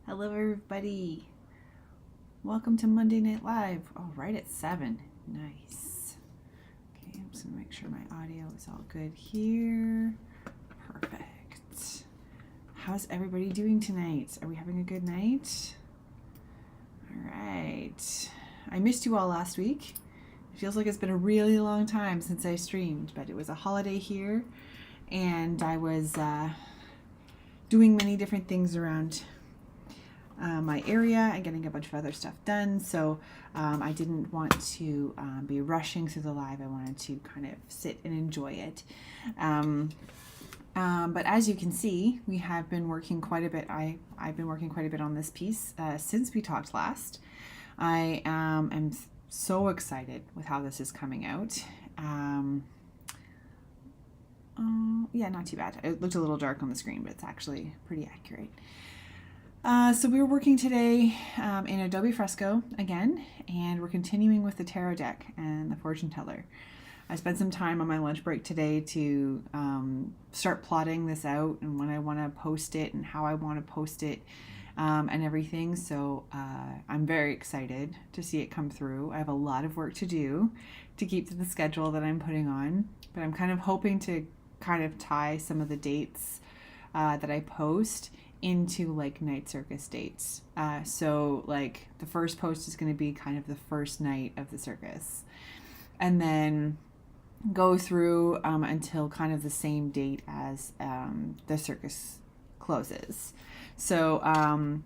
Hello, everybody. Welcome to Monday Night Live. Oh, right at 7. Nice. Okay, I'm just going to make sure my audio is all good here. Perfect. How's everybody doing tonight? Are we having a good night? All right. I missed you all last week. It feels like it's been a really long time since I streamed, but it was a holiday here, and I was doing many different things around my area and getting a bunch of other stuff done. So I didn't want to be rushing through the live. I wanted to kind of sit and enjoy it. But as you can see, we have been working quite a bit. I've been working quite a bit on this piece since we talked last. I am so excited with how this is coming out. Yeah, not too bad. It looked a little dark on the screen, but it's actually pretty accurate. So we were working today in Adobe Fresco again, and we're continuing with the tarot deck and the fortune teller. I spent some time on my lunch break today to start plotting this out and when I want to post it and how I want to post it and everything. So I'm very excited to see it come through. I have a lot of work to do to keep to the schedule that I'm putting on, but I'm kind of hoping to kind of tie some of the dates that I post into like night circus dates. So like the first post is going to be kind of the first night of the circus, and then go through until kind of the same date as the circus closes. So,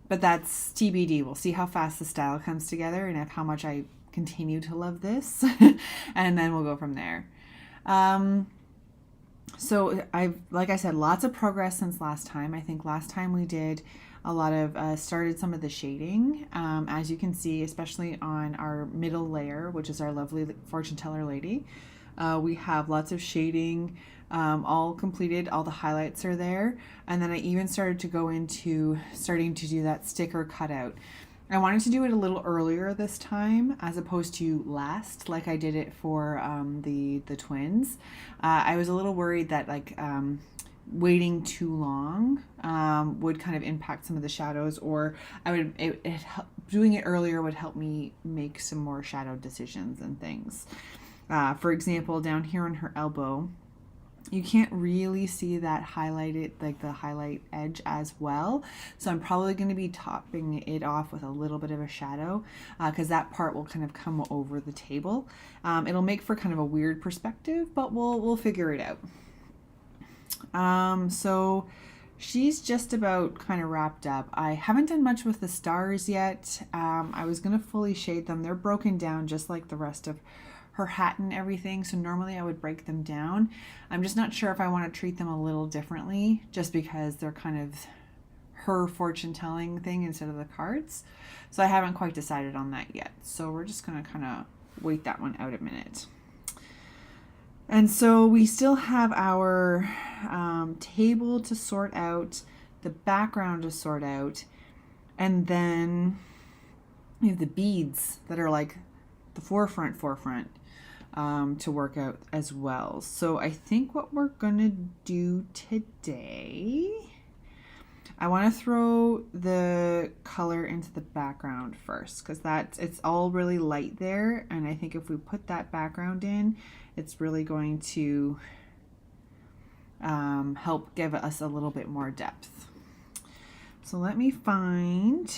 but that's TBD. We'll see how fast the style comes together and how much I continue to love this, and then we'll go from there. So like I said, lots of progress since last time. I think last time we did a lot of, started some of the shading. As you can see, especially on our middle layer, which is our lovely fortune teller lady. We have lots of shading all completed. All the highlights are there. And then I even started to go into starting to do that sticker cutout. I wanted to do it a little earlier this time as opposed to last, like I did it for the twins. I was a little worried that waiting too long would kind of impact some of the shadows, or doing it earlier would help me make some more shadow decisions and things. For example, down here on her elbow, you can't really see that highlighted, like the highlight edge as well. So I'm probably going to be topping it off with a little bit of a shadow because that part will kind of come over the table. It'll make for kind of a weird perspective, but we'll figure it out. So she's just about kind of wrapped up. I haven't done much with the stars yet. I was going to fully shade them. They're broken down just like the rest of her hat and everything, so normally I would break them down. I'm just not sure if I want to treat them a little differently just because they're kind of her fortune telling thing instead of the cards. So I haven't quite decided on that yet. So we're just going to kind of wait that one out a minute. And so we still have our table to sort out, the background to sort out, and then we have the beads that are like the forefront to work out as well. So I think what we're gonna do today, I want to throw the color into the background first because it's all really light there, and I think if we put that background in, it's really going to help give us a little bit more depth. So let me find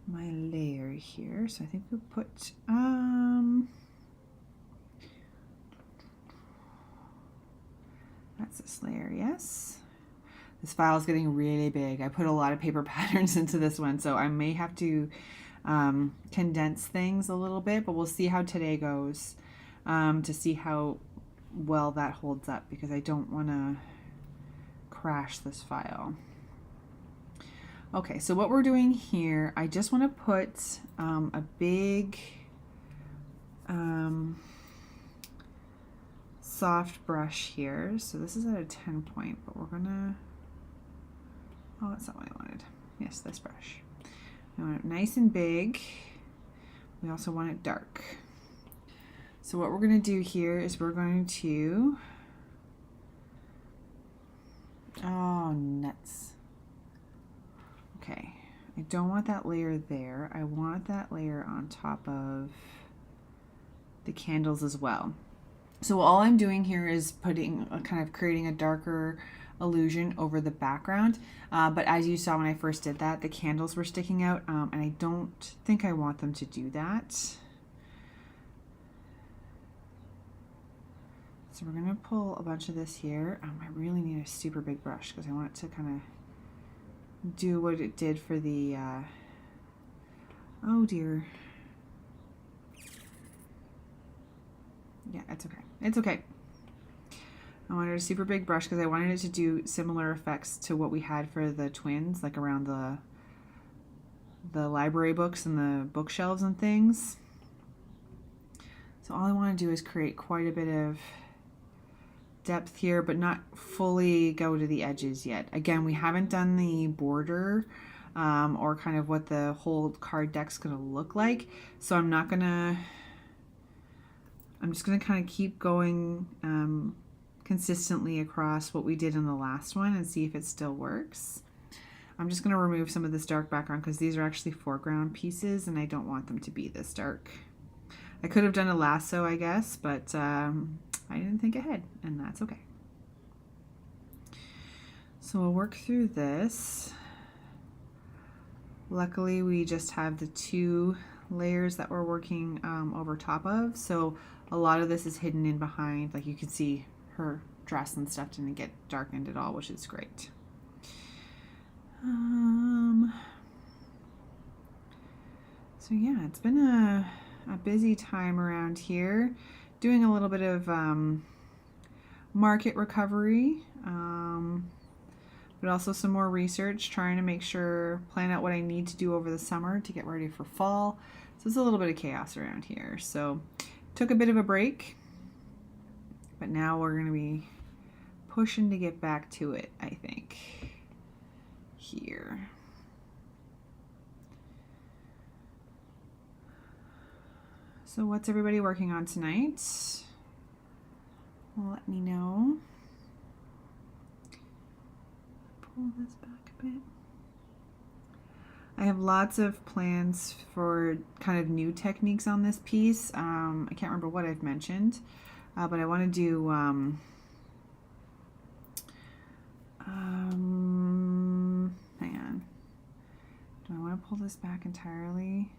my layer here. So I think we'll put that's this layer, yes. This file is getting really big. I put a lot of paper patterns into this one, so I may have to condense things a little bit, but we'll see how today goes to see how well that holds up, because I don't want to crash this file. Okay, so what we're doing here, I just want to put a big soft brush here. So this is at a 10 point, but we're gonna, oh, that's not what I wanted. Yes, this brush. We want it nice and big. We also want it dark. So what we're gonna do here is we're going to, oh, nuts. Okay, don't want that layer there. I want that layer on top of the candles as well. So all I'm doing here is putting kind of creating a darker illusion over the background. But as you saw when I first did that, the candles were sticking out, and I don't think I want them to do that. So we're gonna pull a bunch of this here. I really need a super big brush because I want it to kind of do what it did for the, oh dear. Yeah, it's okay. It's okay. I wanted a super big brush because I wanted it to do similar effects to what we had for the twins, like around the library books and the bookshelves and things. So all I want to do is create quite a bit of depth here, but not fully go to the edges yet. Again, we haven't done the border or kind of what the whole card deck's going to look like. So I'm just going to kind of keep going consistently across what we did in the last one and see if it still works. I'm just going to remove some of this dark background because these are actually foreground pieces and I don't want them to be this dark. I could have done a lasso, I guess, but I didn't think ahead, and that's okay. So we'll work through this. Luckily, we just have the 2 layers that we're working over top of, so a lot of this is hidden in behind. Like you can see her dress and stuff didn't get darkened at all, which is great. So yeah, it's been a busy time around here, doing a little bit of market recovery, but also some more research, trying to make sure, plan out what I need to do over the summer to get ready for fall. So it's a little bit of chaos around here. So took a bit of a break, but now we're going to be pushing to get back to it, I think, here. So what's everybody working on tonight? Let me know. Pull this back a bit. I have lots of plans for kind of new techniques on this piece. I can't remember what I've mentioned, but I want to do hang on. Do I want to pull this back entirely?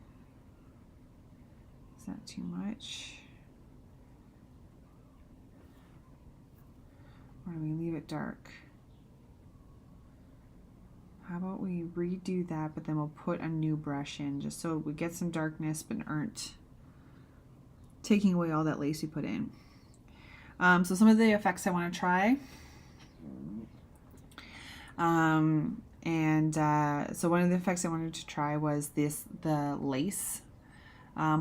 Is that too much? Or do we leave it dark? How about we redo that, but then we'll put a new brush in just so we get some darkness but aren't taking away all that lace we put in. So some of the effects I want to try. So one of the effects I wanted to try was the lace,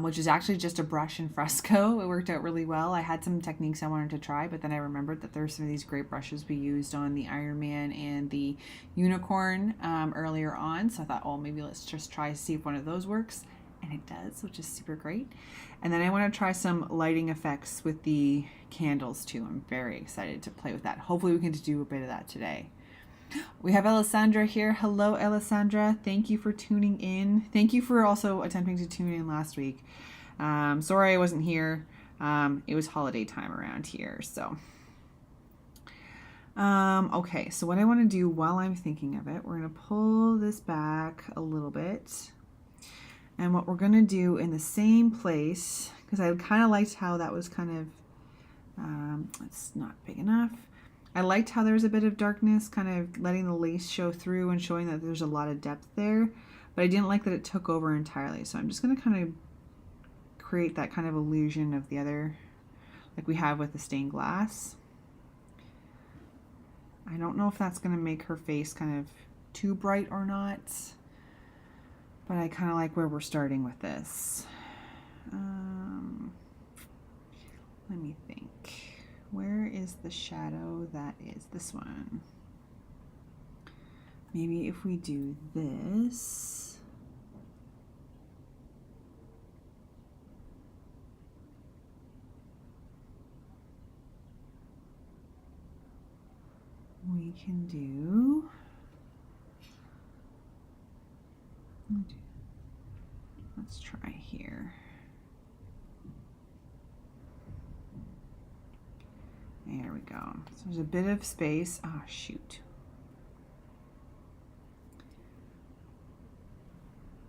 which is actually just a brush in fresco. It worked out really well. I had some techniques I wanted to try, but then I remembered that there's some of these great brushes we used on the Iron Man and the Unicorn earlier on. So I thought, oh, maybe let's just try to see if one of those works. And it does, which is super great. And then I want to try some lighting effects with the candles too. I'm very excited to play with that. Hopefully we can do a bit of that today. We have Alessandra here. Hello, Alessandra. Thank you for tuning in. Thank you for also attempting to tune in last week. Sorry I wasn't here. It was holiday time around here, so. Okay, so what I want to do while I'm thinking of it, we're going to pull this back a little bit. And what we're going to do in the same place, because I kind of liked how that was kind of, it's not big enough. I liked how there's a bit of darkness, kind of letting the lace show through and showing that there's a lot of depth there. But I didn't like that it took over entirely. So I'm just going to kind of create that kind of illusion of the other, like we have with the stained glass. I don't know if that's going to make her face kind of too bright or not. But I kind of like where we're starting with this. Let me think. Where is the shadow? That is this one. Maybe if we do this. We can do Let's try here. There we go. So there's a bit of space. Oh, shoot.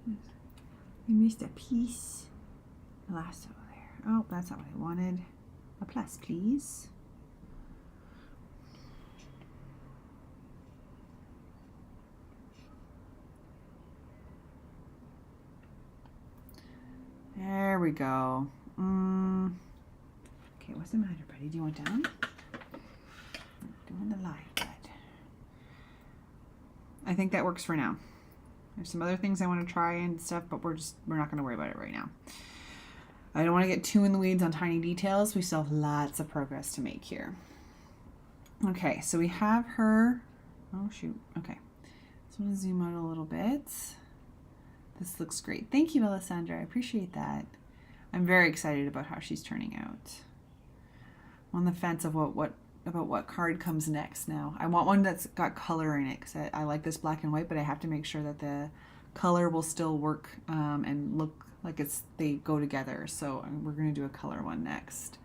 I missed a piece. Lasso there. Oh, that's not what I wanted. A plus, please. There we go. Okay, what's the matter, buddy? Do you want down? Doing the live, bud. I think that works for now. There's some other things I want to try and stuff, but we're not going to worry about it right now. I don't want to get too in the weeds on tiny details. We still have lots of progress to make here. Okay, so we have her. Oh, shoot. Okay. So I'm going to zoom out a little bit. This looks great. Thank you, Alessandra. I appreciate that. I'm very excited about how she's turning out. I'm on the fence of what card comes next now. I want one that's got color in it because I like this black and white, but I have to make sure that the color will still work and look like they go together. So we're going to do a color one next.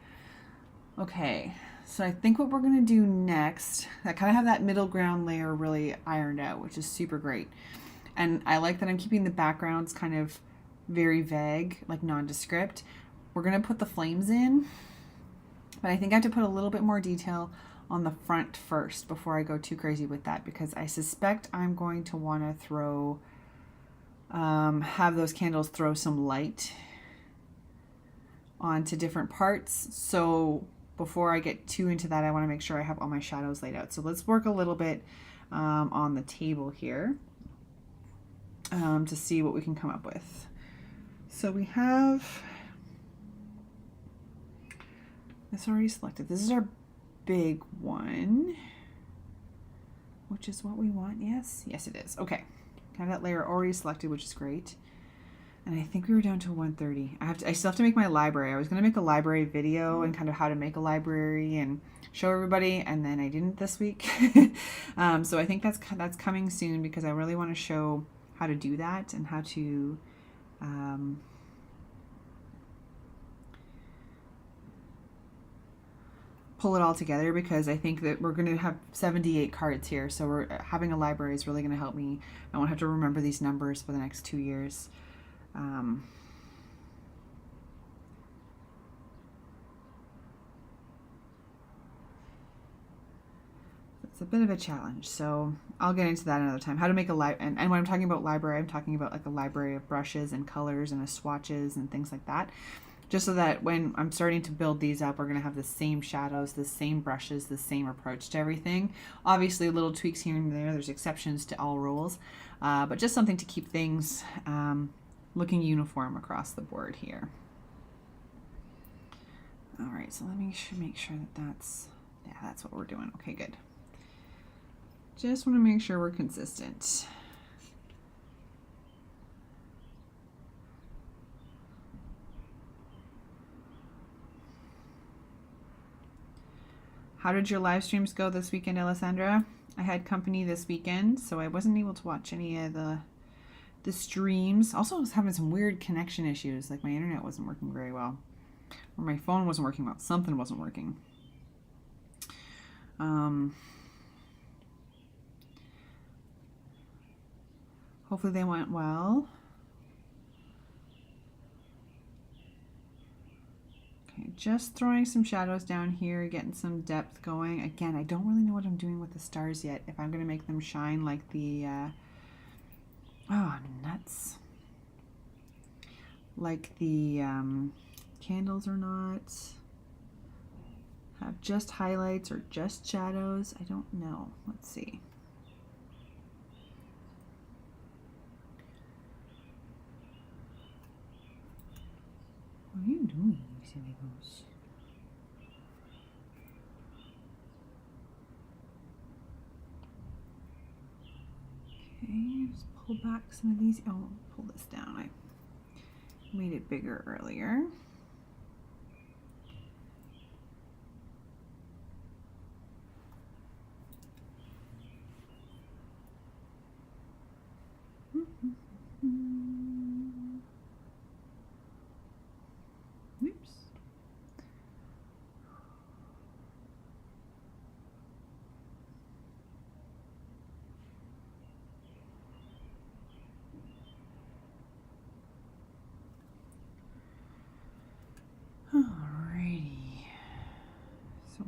Okay, so I think what we're going to do next, I kind of have that middle ground layer really ironed out, which is super great. And I like that I'm keeping the backgrounds kind of very vague, like nondescript. We're going to put the flames in, but I think I have to put a little bit more detail on the front first before I go too crazy with that, because I suspect I'm going to want to throw, have those candles throw some light onto different parts. So before I get too into that, I want to make sure I have all my shadows laid out. So let's work a little bit on the table here. To see what we can come up with. So we have this already selected. This is our big one, which is what we want. Yes, yes it is. Okay, have that layer already selected, which is great. And I think we were down to 130. I still have to make my library. I was going to make a library video and kind of how to make a library and show everybody, and then I didn't this week. So I think that's coming soon, because I really want to show how to do that and how to pull it all together, because I think that we're going to have 78 cards here, so having a library is really going to help me. I won't have to remember these numbers for the next 2 years. It's a bit of a challenge, so I'll get into that another time. How to make a and when I'm talking about library, I'm talking about like a library of brushes and colors and swatches and things like that, just so that when I'm starting to build these up, we're going to have the same shadows, the same brushes, the same approach to everything. Obviously, little tweaks here and there. There's exceptions to all rules, but just something to keep things looking uniform across the board here. All right, so let me make sure that's what we're doing. Okay, good. Just want to make sure we're consistent. How did your live streams go this weekend, Alessandra? I had company this weekend, so I wasn't able to watch any of the streams. Also, I was having some weird connection issues, like my internet wasn't working very well, or my phone wasn't working well. Something wasn't working. Hopefully they went well. Okay, just throwing some shadows down here, getting some depth going. Again, I don't really know what I'm doing with the stars yet. If I'm going to make them shine like the, oh, nuts. Like the candles or not. Have just highlights or just shadows. I don't know. Let's see. What are you doing, you silly goose? Okay, just pull back some of these. Oh, pull this down. I made it bigger earlier.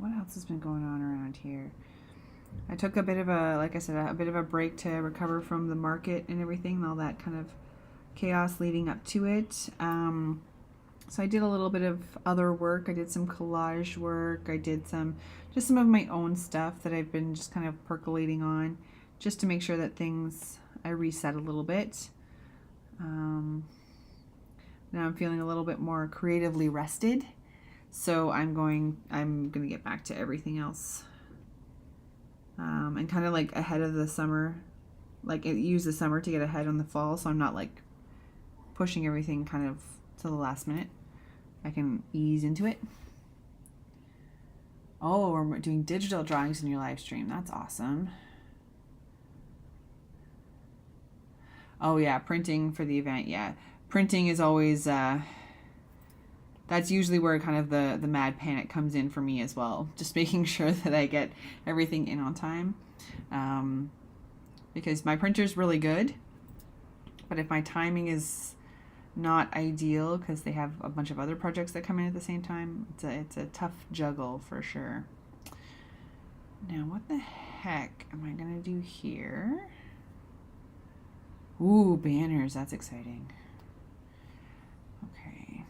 what else has been going on around here? I took a bit of a, like I said, a bit of a break to recover from the market and everything, all that kind of chaos leading up to it. So I did a little bit of other work. I did some collage work. I did just some of my own stuff that I've been just kind of percolating on, just to make sure that I reset a little bit. Now I'm feeling a little bit more creatively rested. So I'm gonna get back to everything else. And kind of like ahead of the summer, like use the summer to get ahead on the fall, so I'm not like pushing everything kind of to the last minute. I can ease into it. Oh, we're doing digital drawings in your live stream. That's awesome. Oh yeah, printing for the event. Yeah, printing is always that's usually where kind of the mad panic comes in for me as well. Just making sure that I get everything in on time. Because my printer's really good, but if my timing is not ideal because they have a bunch of other projects that come in at the same time, it's a tough juggle for sure. Now, what the heck am I gonna do here? Ooh, banners, that's exciting. Okay.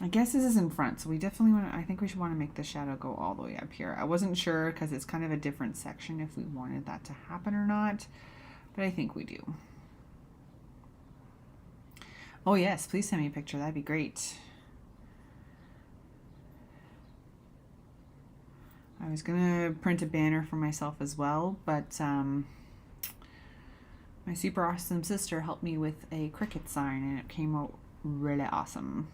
I guess this is in front, so we definitely I think we should want to make the shadow go all the way up here. I wasn't sure because it's kind of a different section if we wanted that to happen or not, but I think we do. Oh yes, please send me a picture. That'd be great. I was gonna print a banner for myself as well, but my super awesome sister helped me with a Cricut sign and it came out really awesome.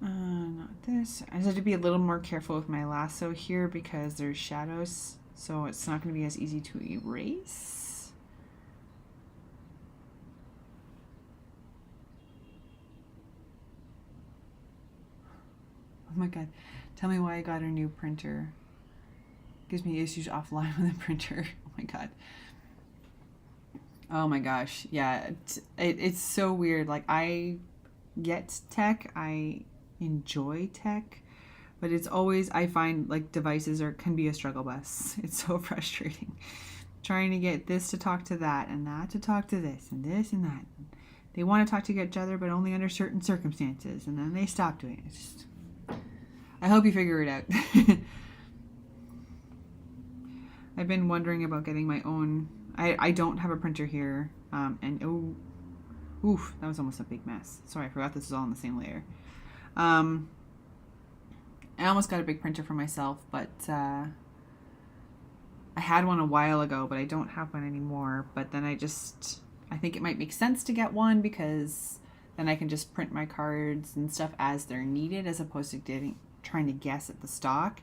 Not this. I just have to be a little more careful with my lasso here because there's shadows, so it's not going to be as easy to erase. Oh my god, tell me why I got a new printer. Gives me issues offline with the printer. Oh my god. Oh my gosh, yeah, it's so weird. Like, I get tech, I enjoy tech, but it's always, I find like devices can be a struggle bus. It's so frustrating trying to get this to talk to that and that to talk to this and this and that. They want to talk to each other, but only under certain circumstances, and then they stop doing it. It's just, I hope you figure it out. I've been wondering about getting my own. I don't have a printer here, and oof, that was almost a big mess. Sorry, I forgot this is all on the same layer. I almost got a big printer for myself, but I had one a while ago, but I don't have one anymore. But then I think it might make sense to get one because then I can just print my cards and stuff as they're needed, as opposed to trying to guess at the stock.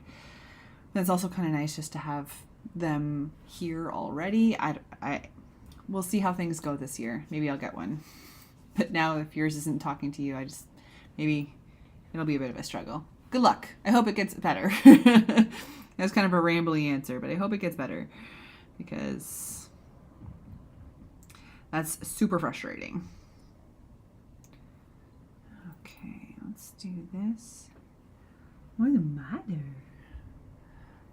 But it's also kind of nice just to have them here already. We'll see how things go this year. Maybe I'll get one. But now if yours isn't talking to you, maybe it'll be a bit of a struggle. Good luck. I hope it gets better. That was kind of a rambly answer, but I hope it gets better because that's super frustrating. Okay, let's do this. What's the matter?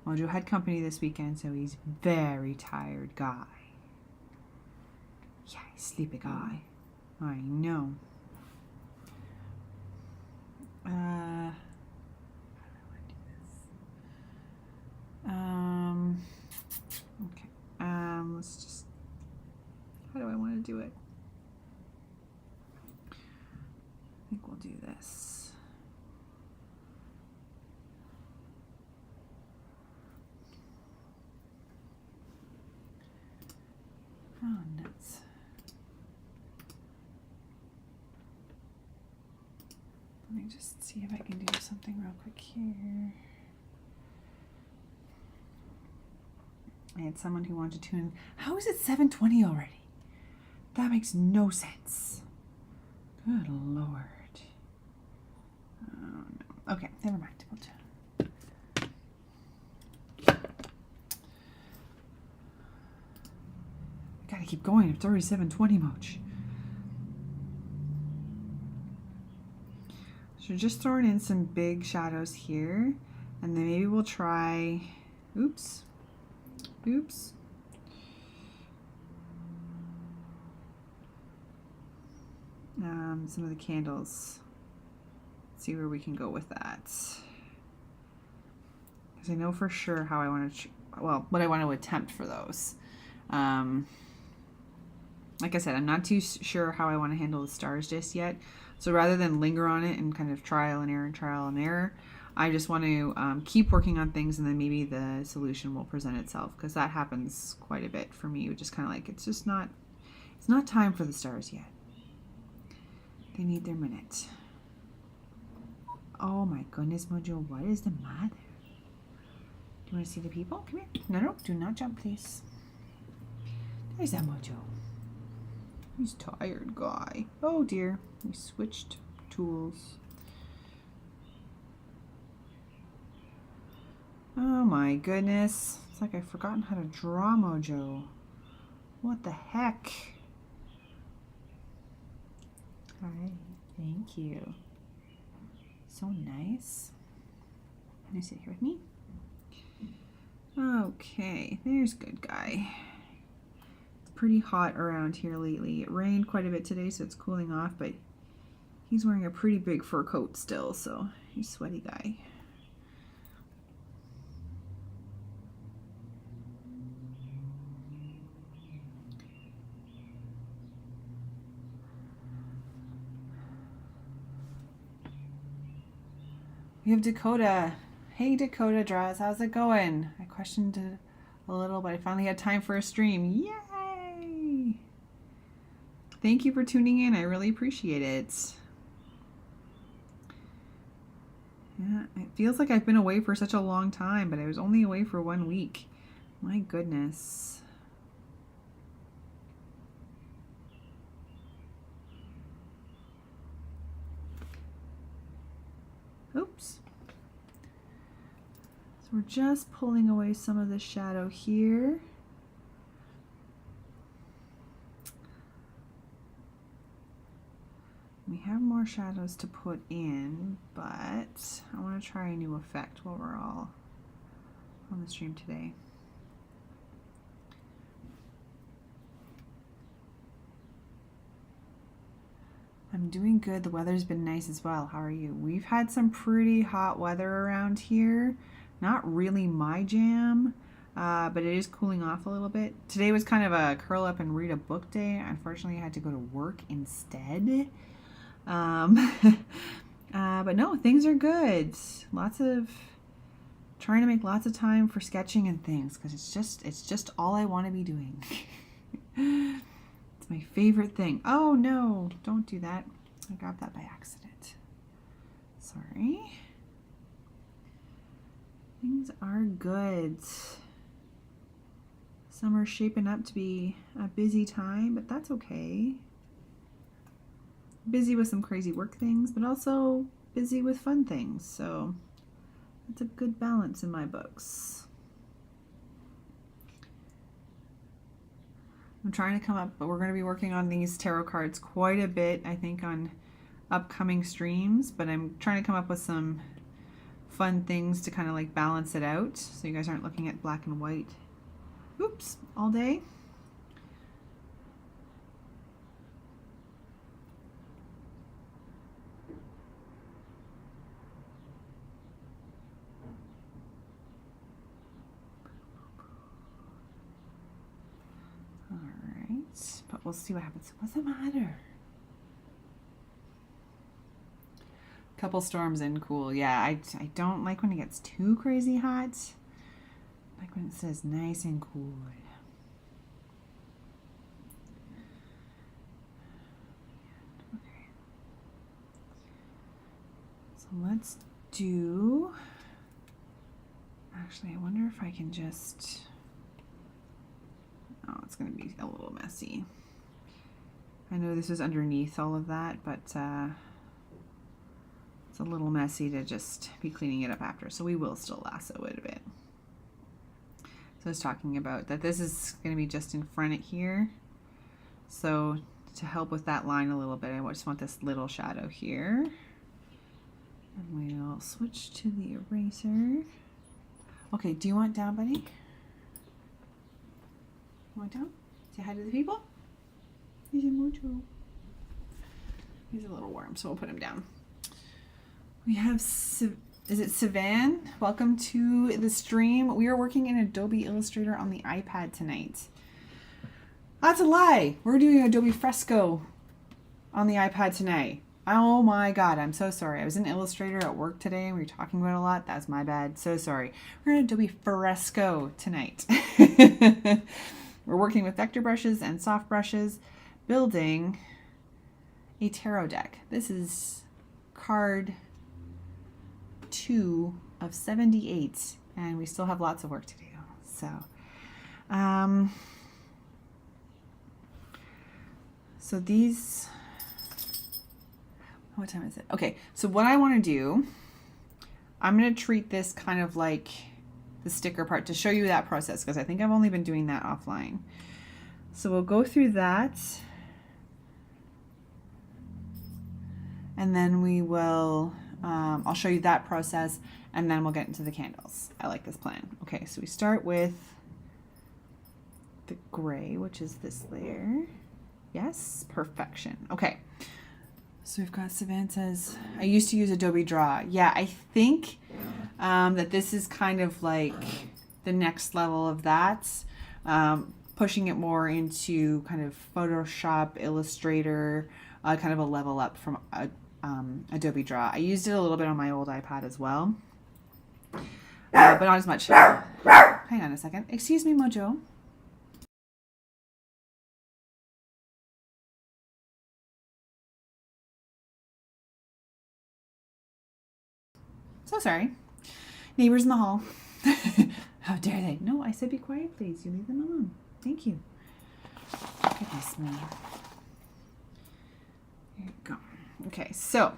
Mojo had company this weekend, so he's very tired guy. Yeah, sleepy guy. I know. How do I do this? Okay. Let's just. How do I want to do it? I think we'll do this. Oh, nuts. Let me just see if I can do something real quick here. I had someone who wanted to tune in. How is it 7:20 already? That makes no sense. Good Lord. Oh, no. Okay, never mind. Gotta keep going. It's already 7:20, Moch. So just throwing in some big shadows here. And then maybe we'll try, oops. Some of the candles. See where we can go with that. Because I know for sure how I want to, what I want to attempt for those. Like I said, I'm not too sure how I want to handle the stars just yet. So rather than linger on it and kind of trial and error, I just want to keep working on things, and then maybe the solution will present itself, because that happens quite a bit for me. Just kind of like, it's not time for the stars yet. They need their minute. Oh my goodness, Mojo, what is the matter? Do you want to see the people? Come here. No, do not jump, please. There's that Mojo. He's tired, guy. Oh dear, we switched tools. Oh my goodness. It's like I've forgotten how to draw, Mojo. What the heck? Hi, thank you. So nice. Can you sit here with me? Okay, there's good guy. It's pretty hot around here lately. It rained quite a bit today, so it's cooling off, but he's wearing a pretty big fur coat still, so he's a sweaty guy. We have Dakota. Hey Dakota Draws, how's it going? I questioned it a little, but I finally had time for a stream. Yay! Thank you for tuning in. I really appreciate it. Yeah, it feels like I've been away for such a long time, but I was only away for 1 week. My goodness. Oops. So we're just pulling away some of the shadow here. We have more shadows to put in, but I want to try a new effect while we're all on the stream today. I'm doing good. The weather's been nice as well. How are you? We've had some pretty hot weather around here. Not really my jam, but it is cooling off a little bit. Today was kind of a curl up and read a book day. Unfortunately, I had to go to work instead. But no, things are good. Trying to make lots of time for sketching and things, because it's just all I want to be doing. It's my favorite thing. Oh no, don't do that. I grabbed that by accident. Sorry. Things are good. Summer's shaping up to be a busy time, but that's okay. Busy with some crazy work things, but also busy with fun things. So it's a good balance in my books. I'm trying to come up, but we're going to be working on these tarot cards quite a bit, I think, on upcoming streams, but I'm trying to come up with some fun things to kind of like balance it out, so you guys aren't looking at black and white, oops, all day. But we'll see what happens. What's the matter? Couple storms in, cool. Yeah, I don't like when it gets too crazy hot. I like when it says nice and cool. Okay. So let's do... Actually, I wonder if I can just... Oh, it's going to be a little messy. I know this is underneath all of that, but it's a little messy to just be cleaning it up after. So we will still lasso it a bit. So I was talking about that this is going to be just in front of here. So to help with that line a little bit, I just want this little shadow here. And we'll switch to the eraser. Okay, do you want down, buddy? You want down? Say hi to the people? He's a mucho. He's a little warm, so we'll put him down. We have, is it Savan? Welcome to the stream. We are working in Adobe Illustrator on the iPad tonight. That's a lie. We're doing Adobe Fresco on the iPad tonight. Oh my God, I'm so sorry. I was in Illustrator at work today and we were talking about it a lot. That's my bad. So sorry. We're in Adobe Fresco tonight. We're working with vector brushes and soft brushes, building a tarot deck. This is card 2 of 78, and we still have lots of work to do. So these, what time is it? Okay, so what I want to do, I'm going to treat this kind of like the sticker part to show you that process, because I think I've only been doing that offline. So we'll go through that, and then we will, I'll show you that process, and then we'll get into the candles. I like this plan. Okay, so we start with the gray, which is this layer. Yes, perfection. Okay, so we've got Savanta's, I used to use Adobe Draw. Yeah, I think that this is kind of like the next level of that, pushing it more into kind of Photoshop, Illustrator, kind of a level up from Adobe Draw. I used it a little bit on my old iPad as well, but not as much. Hang on a second. Excuse me, Mojo. So sorry. Neighbors in the hall. How dare they? No, I said be quiet, please. You leave them alone. Thank you. Goodness me. There you go. Okay, so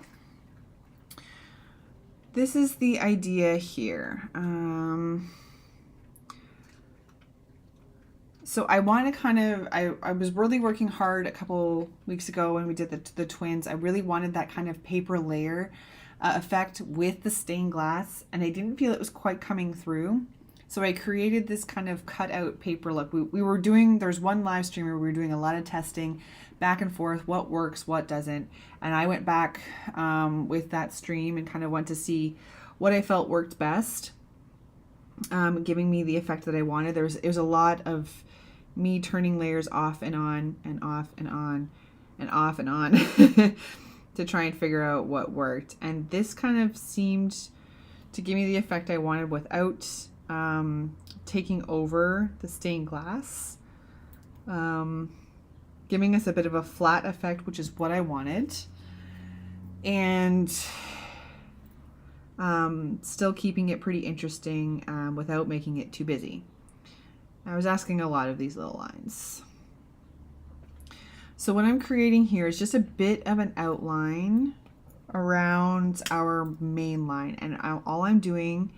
this is the idea here. So I want to kind of, I was really working hard a couple weeks ago when we did the twins. I really wanted that kind of paper layer effect with the stained glass, and I didn't feel it was quite coming through. So I created this kind of cut out paper look. We were doing, there's one live stream where we were doing a lot of testing back and forth, what works, what doesn't. And I went back with that stream and kind of went to see what I felt worked best, giving me the effect that I wanted. It was a lot of me turning layers off and on and off and on and off and on to try and figure out what worked. And this kind of seemed to give me the effect I wanted without taking over the stained glass, giving us a bit of a flat effect, which is what I wanted, and still keeping it pretty interesting without making it too busy. I was asking a lot of these little lines. So what I'm creating here is just a bit of an outline around our main line, and all I'm doing,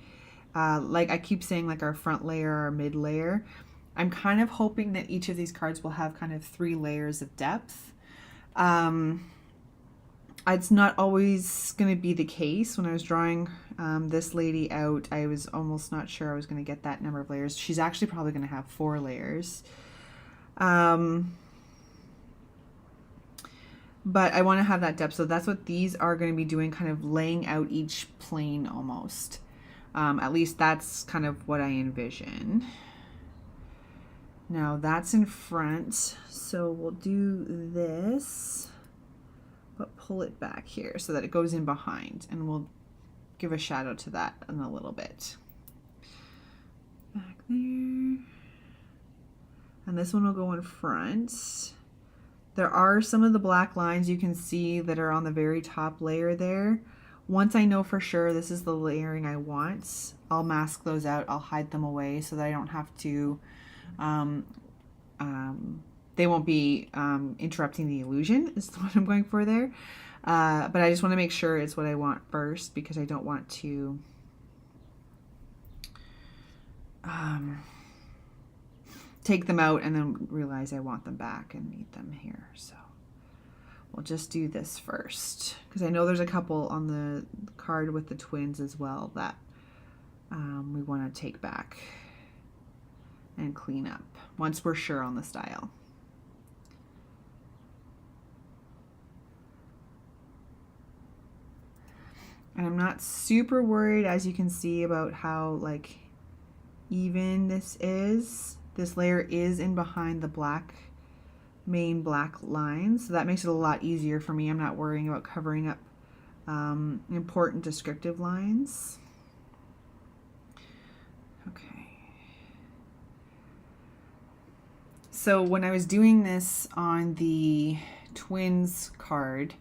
like I keep saying, like our front layer, our mid layer, I'm kind of hoping that each of these cards will have kind of 3 layers of depth. It's not always going to be the case. When I was drawing this lady out, I was almost not sure I was going to get that number of layers. She's actually probably going to have 4 layers. But I want to have that depth. So that's what these are going to be doing, kind of laying out each plane almost. At least that's kind of what I envision. Now that's in front. So we'll do this, but pull it back here so that it goes in behind, and we'll give a shadow to that in a little bit. Back there. And this one will go in front. There are some of the black lines you can see that are on the very top layer there. Once I know for sure this is the layering I want, I'll mask those out. I'll hide them away so that I don't have to, they won't be interrupting the illusion is what I'm going for there. But I just want to make sure it's what I want first, because I don't want to take them out and then realize I want them back and need them here. So we'll just do this first, because I know there's a couple on the card with the twins as well that we want to take back and clean up once we're sure on the style. And I'm not super worried, as you can see, about how like even this is. This layer is in behind the main black lines, so that makes it a lot easier for me. I'm not worrying about covering up important descriptive lines. Okay. So when I was doing this on the twins card,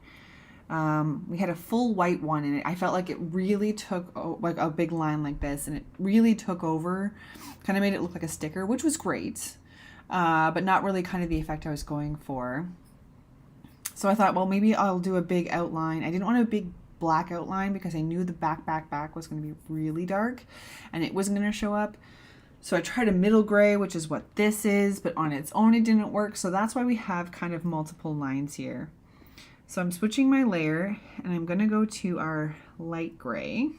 we had a full white one in it. I felt like it really took like a big line like this, and it really took over, kind of made it look like a sticker, which was great, but not really kind of the effect I was going for. So I thought, well, maybe I'll do a big outline. I didn't want a big black outline because I knew the back was going to be really dark and it wasn't going to show up. So I tried a middle gray, which is what this is, but on its own it didn't work. So that's why we have kind of multiple lines here. So I'm switching my layer and I'm going to go to our light gray.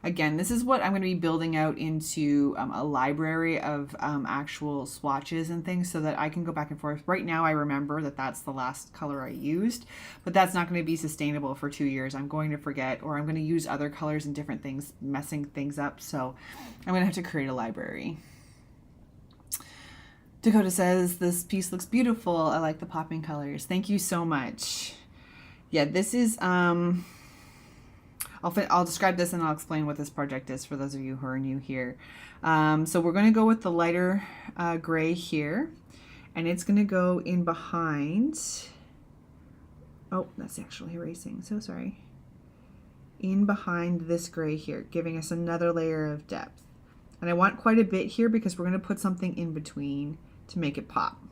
Again, this is what I'm going to be building out into a library of actual swatches and things so that I can go back and forth. Right now I remember that that's the last color I used, but that's not going to be sustainable for 2 years. I'm going to forget, or I'm going to use other colors and different things, messing things up. So I'm going to have to create a library. Dakota says, this piece looks beautiful. I like the popping colors. Thank you so much. Yeah, this is, I'll describe this and I'll explain what this project is for those of you who are new here. So we're going to go with the lighter gray here, and it's going to go in behind. Oh, that's actually erasing. So sorry. In behind this gray here, giving us another layer of depth. And I want quite a bit here because we're going to put something in between to make it pop.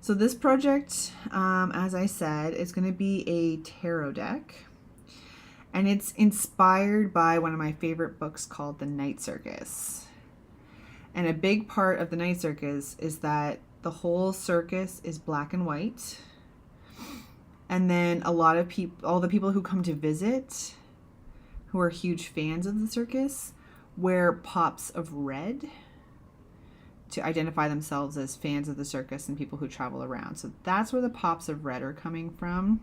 So this project, as I said, is going to be a tarot deck, and it's inspired by one of my favorite books called The Night Circus. And a big part of The Night Circus is that the whole circus is black and white, and then a lot of people, all the people who come to visit, who are huge fans of the circus, wear pops of red to identify themselves as fans of the circus and people who travel around. So that's where the pops of red are coming from.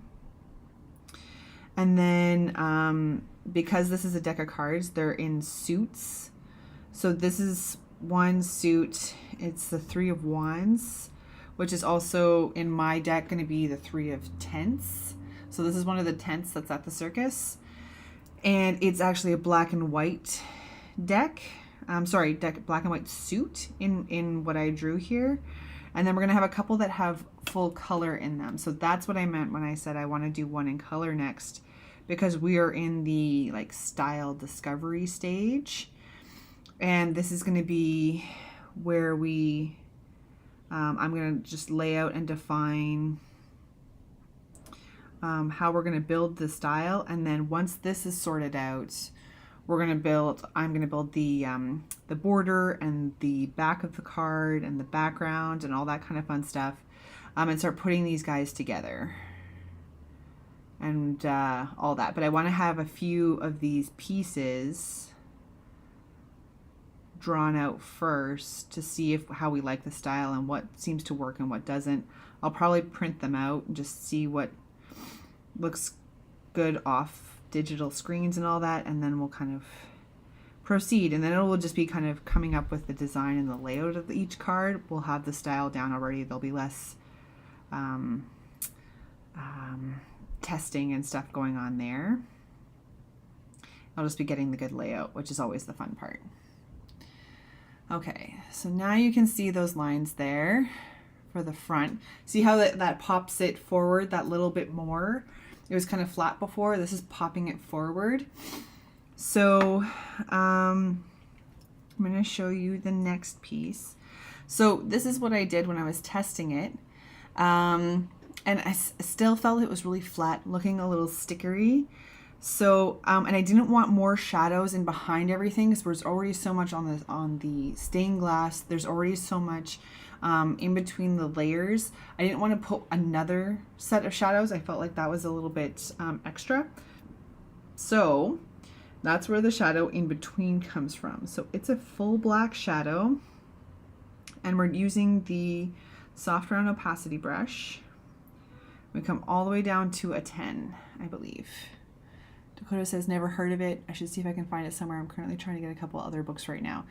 And then because this is a deck of cards, they're in suits. So this is one suit. It's the 3 of Wands, which is also in my deck going to be the 3 of Tents. So this is one of the tents that's at the circus. And it's actually a black and white deck. Black and white suit in what I drew here. And then we're going to have a couple that have full color in them. So that's what I meant when I said I want to do one in color next, because we are in the like style discovery stage. And this is going to be where we, I'm going to just lay out and define how we're going to build the style. And then once this is sorted out, I'm going to build the border and the back of the card and the background and all that kind of fun stuff, and start putting these guys together and all that. But I want to have a few of these pieces drawn out first to see how we like the style and what seems to work and what doesn't. I'll probably print them out and just see what looks good off digital screens and all that, and then we'll kind of proceed, and then it will just be kind of coming up with the design and the layout of each card. We'll have the style down already. There'll be less testing and stuff going on there. I'll just be getting the good layout, which is always the fun part. Okay, so now you can see those lines there for the front. See how that pops it forward that little bit more? It was kind of flat before. This is popping it forward. So I'm going to show you the next piece. So this is what I did when I was testing it. And I still felt it was really flat, looking a little stickery. So, and I didn't want more shadows in behind everything because there's already so much on the stained glass. There's already so much in between the layers. I didn't want to put another set of shadows. I felt like that was a little bit extra. So that's where the shadow in between comes from. So it's a full black shadow, and we're using the soft round opacity brush. We come all the way down to a 10, I believe. Dakota says, never heard of it. I should see if I can find it somewhere. I'm currently trying to get a couple other books right now.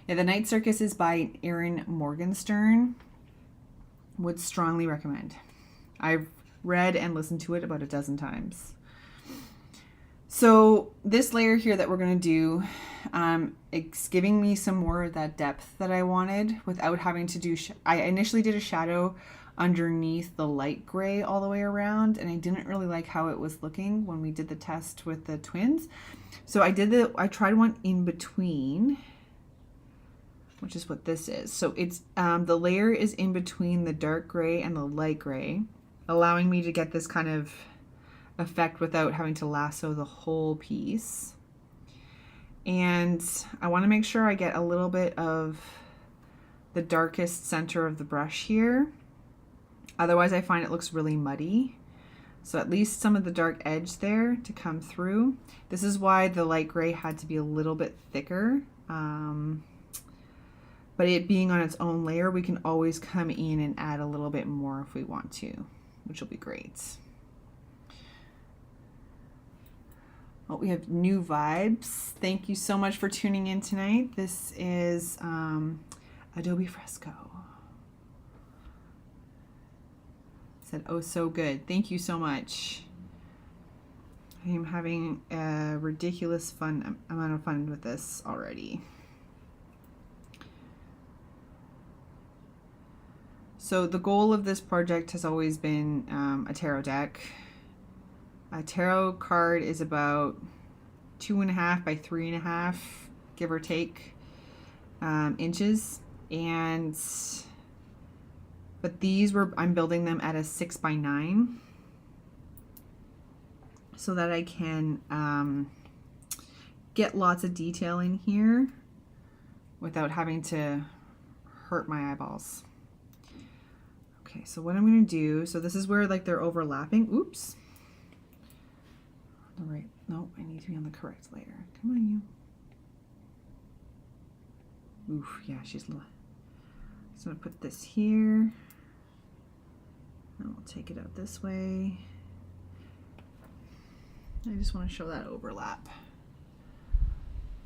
Yeah, The Night Circus is by Erin Morgenstern. Would strongly recommend. I've read and listened to it about a dozen times. So this layer here that we're going to do, it's giving me some more of that depth that I wanted without having to do, I initially did a shadow underneath the light gray all the way around, and I didn't really like how it was looking when we did the test with the twins. So I tried one in between, which is what this is. So it's the layer is in between the dark gray and the light gray, allowing me to get this kind of effect without having to lasso the whole piece. And I want to make sure I get a little bit of the darkest center of the brush here. Otherwise, I find it looks really muddy. So at least some of the dark edge there to come through. This is why the light gray had to be a little bit thicker. But it being on its own layer, we can always come in and add a little bit more if we want to, which will be great. Oh, we have new vibes. Thank you so much for tuning in tonight. This is Adobe Fresco. Said, oh, so good. Thank you so much. I am having a ridiculous amount of fun with this already. So the goal of this project has always been a tarot deck. A tarot card is about 2.5 by 3.5, give or take, inches. But these I'm building them at a 6 by 9 so that I can get lots of detail in here without having to hurt my eyeballs. Okay, so what I'm going to do, so this is where like they're overlapping. Oops. All right. No, I need to be on the correct layer. Come on, you. Oof, yeah, she's. So I'm going to put this here. And we'll take it out this way. I just want to show that overlap.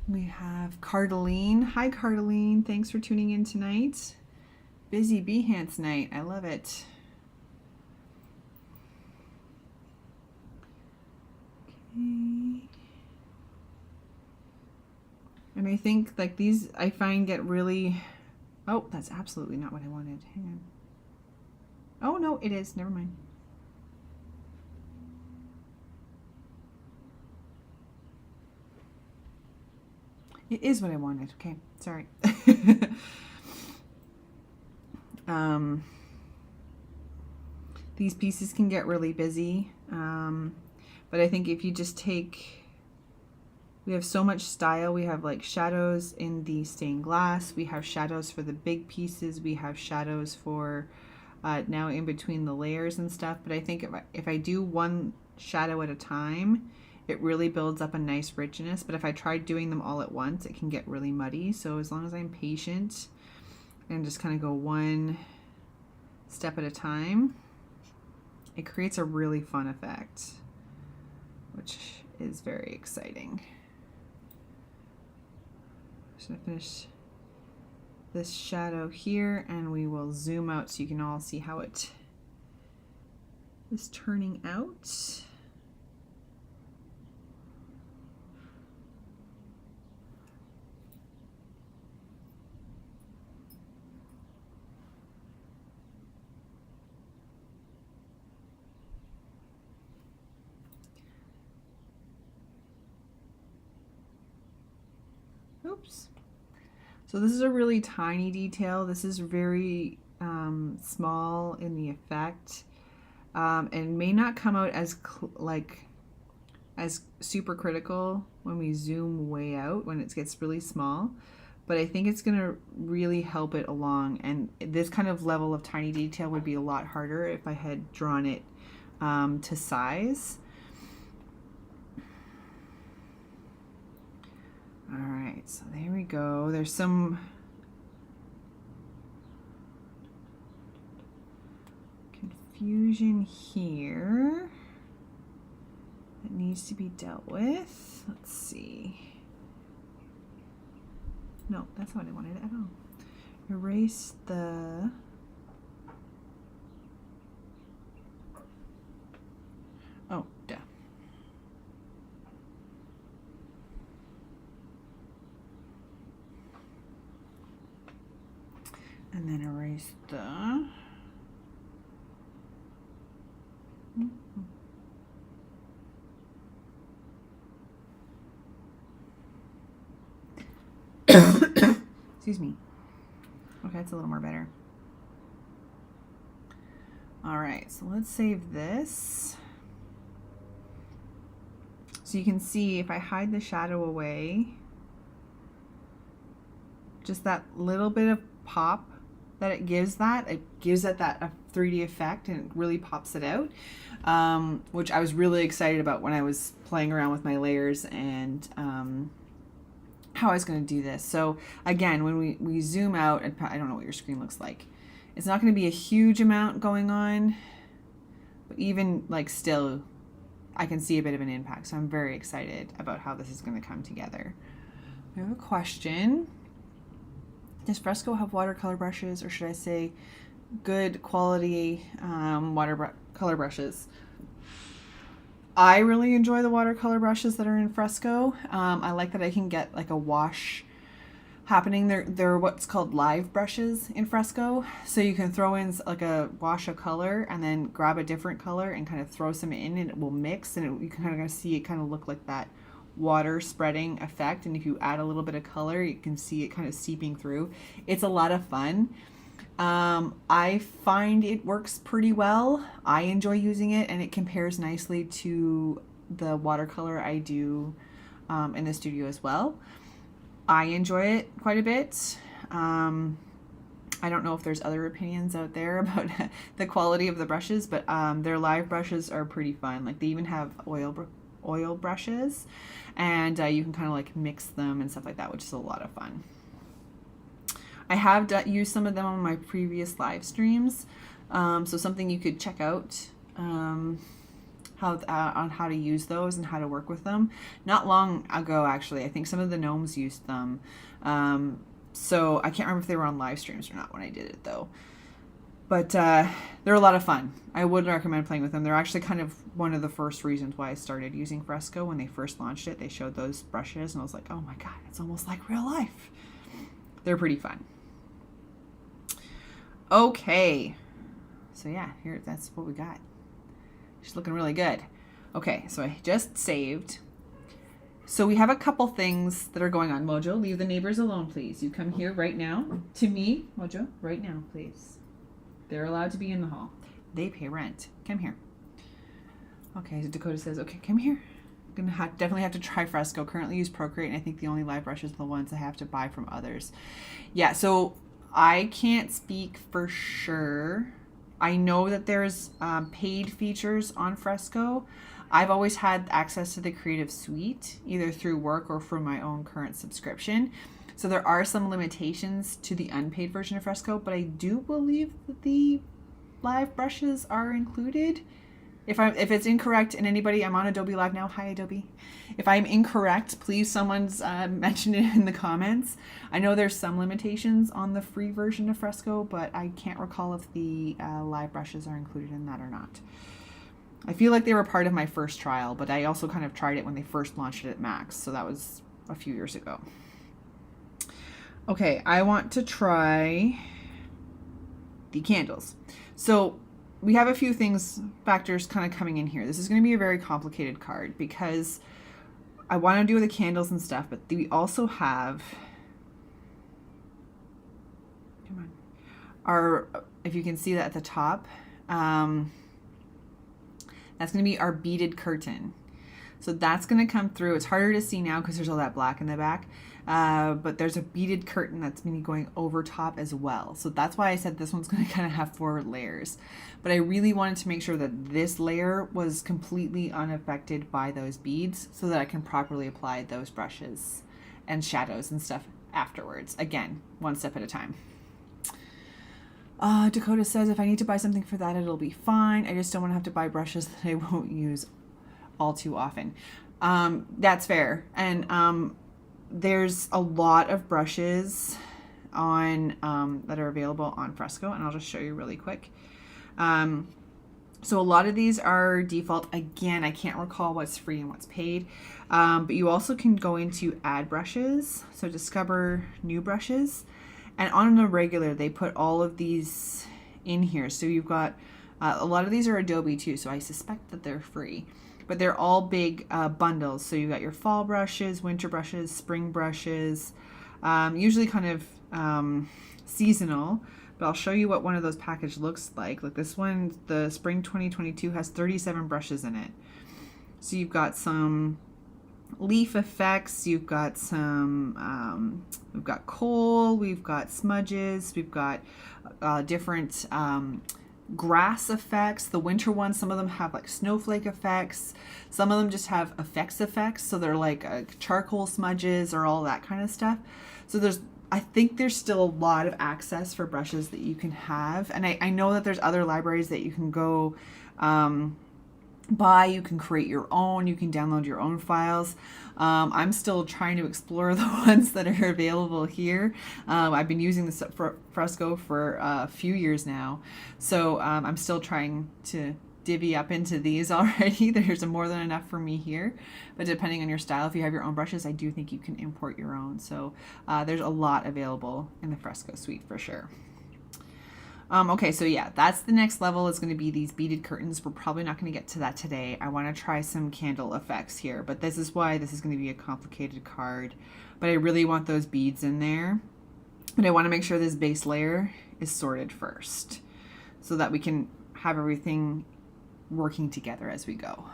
We have Cardeline. Hi, Cardeline. Thanks for tuning in tonight. Busy Behance night. I love it. Okay. And I think like these, I find get really, oh, that's absolutely not what I wanted. Hang on. Oh, no, it is. Never mind. It is what I wanted. Okay, sorry. These pieces can get really busy. But I think if you just take, we have so much style. We have like shadows in the stained glass. We have shadows for the big pieces. We have shadows for now in between the layers and stuff. But I think if I do one shadow at a time, it really builds up a nice richness. But if I try doing them all at once, it can get really muddy. So as long as I'm patient and just kind of go one step at a time, it creates a really fun effect, which is very exciting. Just gonna finish this shadow here, and we will zoom out so you can all see how it is turning out. Oops. So this is a really tiny detail. This is very small in the effect, and may not come out as as super critical when we zoom way out, when it gets really small. But I think it's going to really help it along. And this kind of level of tiny detail would be a lot harder if I had drawn it to size. All right, so there we go. There's some confusion here that needs to be dealt with. Let's see. No, that's not what I wanted at all. Erase the... Oh, duh. And then erase the... Excuse me. Okay, that's a little more better. All right, so let's save this. So you can see if I hide the shadow away, just that little bit of pop that it gives that 3D effect, and it really pops it out, which I was really excited about when I was playing around with my layers and how I was going to do this. So again, when we zoom out, and I don't know what your screen looks like, it's not going to be a huge amount going on, but even like still, I can see a bit of an impact. So I'm very excited about how this is going to come together. We have a question. Does Fresco have watercolor brushes, or should I say good quality watercolor brushes? I really enjoy the watercolor brushes that are in Fresco. I like that I can get like a wash happening. They're what's called live brushes in Fresco. So you can throw in like a wash of color and then grab a different color and kind of throw some in, and it will mix, and you can kind of see it kind of look like that water spreading effect. And if you add a little bit of color, you can see it kind of seeping through. It's a lot of fun. I find it works pretty well. I enjoy using it, and it compares nicely to the watercolor I do in the studio as well. I enjoy it quite a bit. I don't know if there's other opinions out there about the quality of the brushes, but their live brushes are pretty fun. Like they even have oil brushes, and you can kind of like mix them and stuff like that, which is a lot of fun. I have used some of them on my previous live streams, so something you could check out on how to use those and how to work with them. Not long ago, actually, I think some of the gnomes used them, so I can't remember if they were on live streams or not when I did it though. But they're a lot of fun. I would recommend playing with them. They're actually kind of one of the first reasons why I started using Fresco. When they first launched it, they showed those brushes, and I was like, oh my god, it's almost like real life. They're pretty fun. Okay, so yeah, here, that's what we got. She's looking really good. Okay, so I just saved. So we have a couple things that are going on. Mojo, leave the neighbors alone, please. You come here right now to me. Mojo, right now, please. They're allowed to be in the hall. They pay rent. Come here. Okay, so Dakota says, okay, come here. I'm gonna definitely have to try Fresco. Currently use Procreate, and I think the only live brushes are the ones I have to buy from others. Yeah, so I can't speak for sure. I know that there's paid features on Fresco. I've always had access to the Creative Suite, either through work or from my own current subscription. So there are some limitations to the unpaid version of Fresco, but I do believe that the live brushes are included. If it's incorrect, and anybody, I'm on Adobe Live now. Hi, Adobe. If I'm incorrect, please someone's mention it in the comments. I know there's some limitations on the free version of Fresco, but I can't recall if the live brushes are included in that or not. I feel like they were part of my first trial, but I also kind of tried it when they first launched it at Max, so that was a few years ago. Okay, I want to try the candles. So we have a few factors kind of coming in here. This is going to be a very complicated card because I want to do the candles and stuff, but we also have, come on, if you can see that at the top, that's going to be our beaded curtain. So that's going to come through. It's harder to see now because there's all that black in the back. But there's a beaded curtain that's going to be going over top as well. So that's why I said this one's going to kind of have 4 layers. But I really wanted to make sure that this layer was completely unaffected by those beads so that I can properly apply those brushes and shadows and stuff afterwards. Again, one step at a time. Dakota says, if I need to buy something for that, it'll be fine. I just don't want to have to buy brushes that I won't use all too often. That's fair. And there's a lot of brushes on that are available on Fresco, and I'll just show you really quick. So a lot of these are default. Again, I can't recall what's free and what's paid, but you also can go into add brushes, so discover new brushes, and on a regular they put all of these in here. So you've got a lot of these are Adobe too, so I suspect that they're free, but they're all big bundles. So you got your fall brushes, winter brushes, spring brushes, usually kind of seasonal. But I'll show you what one of those package looks like. Like this one, the spring 2022 has 37 brushes in it. So you've got some leaf effects, you've got some, we've got coal, we've got smudges, we've got different grass effects. The winter ones, some of them have like snowflake effects. Some of them just have effects. So they're like charcoal smudges or all that kind of stuff. So I think there's still a lot of access for brushes that you can have. And I know that there's other libraries that you can go buy. You can create your own. You can download your own files. I'm still trying to explore the ones that are available here. I've been using this for Fresco for a few years now. So I'm still trying to divvy up into these already. There's more than enough for me here, but depending on your style, if you have your own brushes, I do think you can import your own. So there's a lot available in the Fresco suite for sure. Okay, so yeah, that's the next level. Is going to be these beaded curtains. We're probably not going to get to that today. I want to try some candle effects here, but this is why this is going to be a complicated card. But I really want those beads in there, but I want to make sure this base layer is sorted first so that we can have everything working together as we go.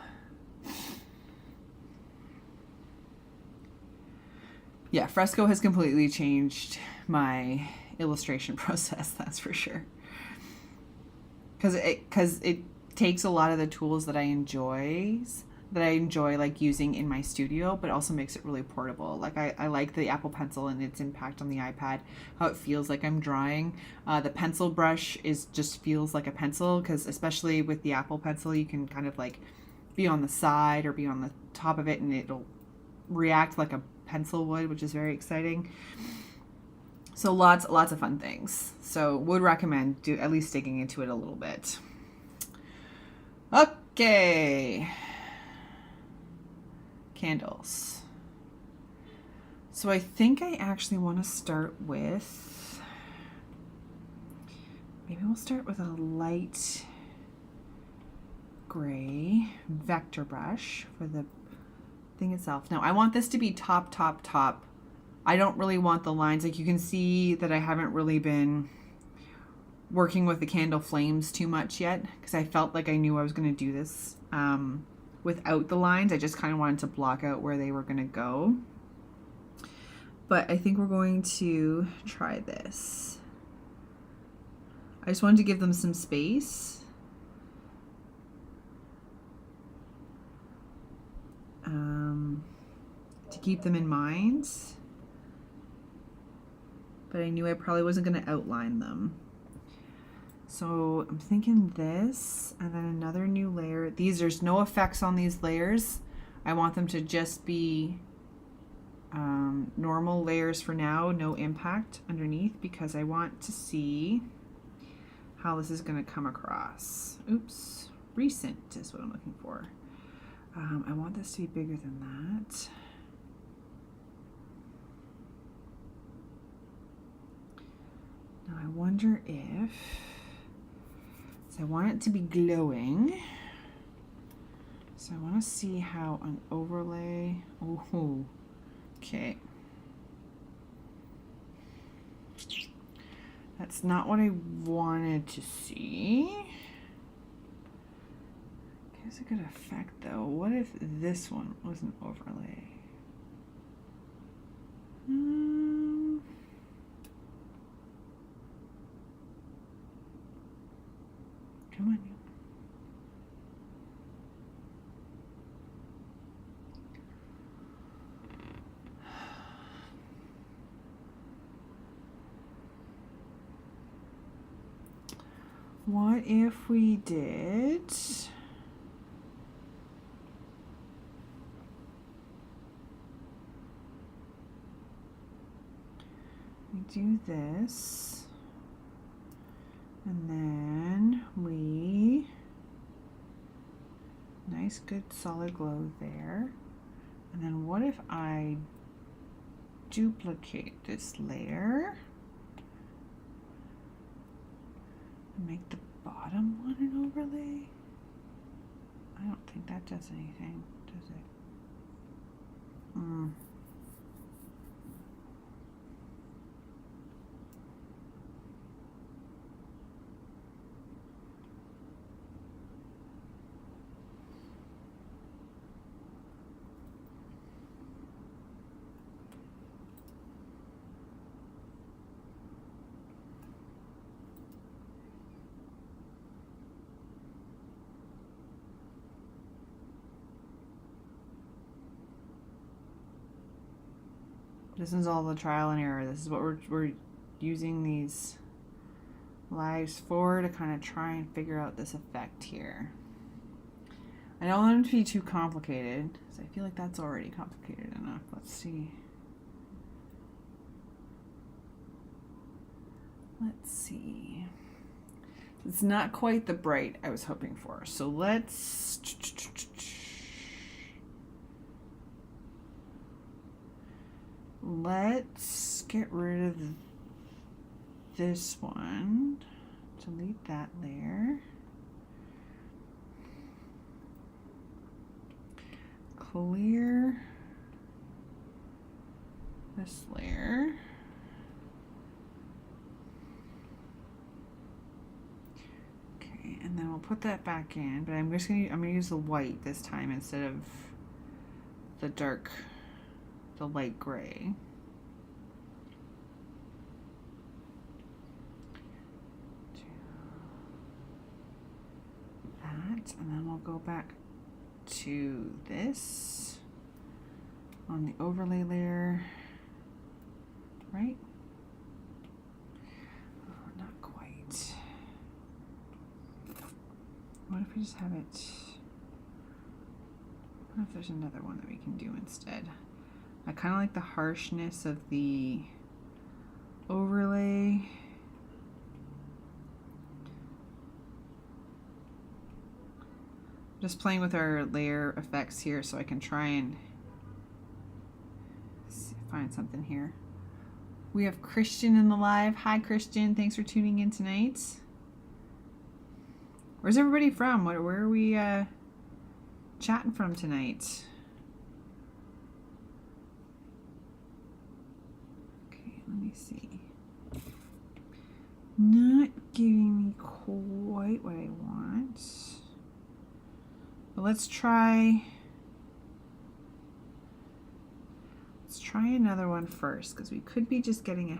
Yeah, Fresco has completely changed my illustration process, that's for sure. Because it takes a lot of the tools that I enjoy like using in my studio, but also makes it really portable. Like I like the Apple Pencil and its impact on the iPad, how it feels like I'm drawing. The pencil brush just feels like a pencil, because especially with the Apple Pencil, you can kind of like be on the side or be on the top of it and it'll react like a pencil would, which is very exciting. So lots of fun things. So would recommend at least digging into it a little bit. Okay. Candles. So I think I actually want to start with, maybe we'll start with a light gray vector brush for the thing itself. Now I want this to be top. I don't really want the lines. Like you can see that I haven't really been working with the candle flames too much yet, because I felt like I knew I was going to do this without the lines. I just kind of wanted to block out where they were going to go. But I think we're going to try this. I just wanted to give them some space. To keep them in mind. But I knew I probably wasn't going to outline them. So I'm thinking this, and then another new layer. There's no effects on these layers. I want them to just be normal layers for now, no impact underneath, because I want to see how this is going to come across. Oops, recent is what I'm looking for. I want this to be bigger than that. Now I wonder if, so I want it to be glowing. So I want to see how an overlay, oh, okay. That's not what I wanted to see. Okay, so It's a good effect though. What if this one was an overlay? Come on. What if we did we do this and then we nice good solid glow there, and then what if I duplicate this layer and make the bottom one an overlay? I don't think that does anything, does it? This is all the trial and error. This is what we're using these lives for, to kind of try and figure out this effect here. I don't want it to be too complicated, because I feel like that's already complicated enough. Let's see. Let's see. It's not quite the bright I was hoping for. So let's get rid of this one. Delete that layer. Clear this layer. Okay, and then we'll put that back in, but I'm gonna use the white this time instead of the light gray. That, and then we'll go back to this on the overlay layer, right? Oh, not quite. What if we just have it? What if there's another one that we can do instead? I kind of like the harshness of the overlay. Just playing with our layer effects here so I can try and find something here. We have Christian in the live. Hi Christian, thanks for tuning in tonight. Where's everybody from? Where are we chatting from tonight? Okay, let me see. Not giving me quite what I want. But let's try another one first, because we could be just getting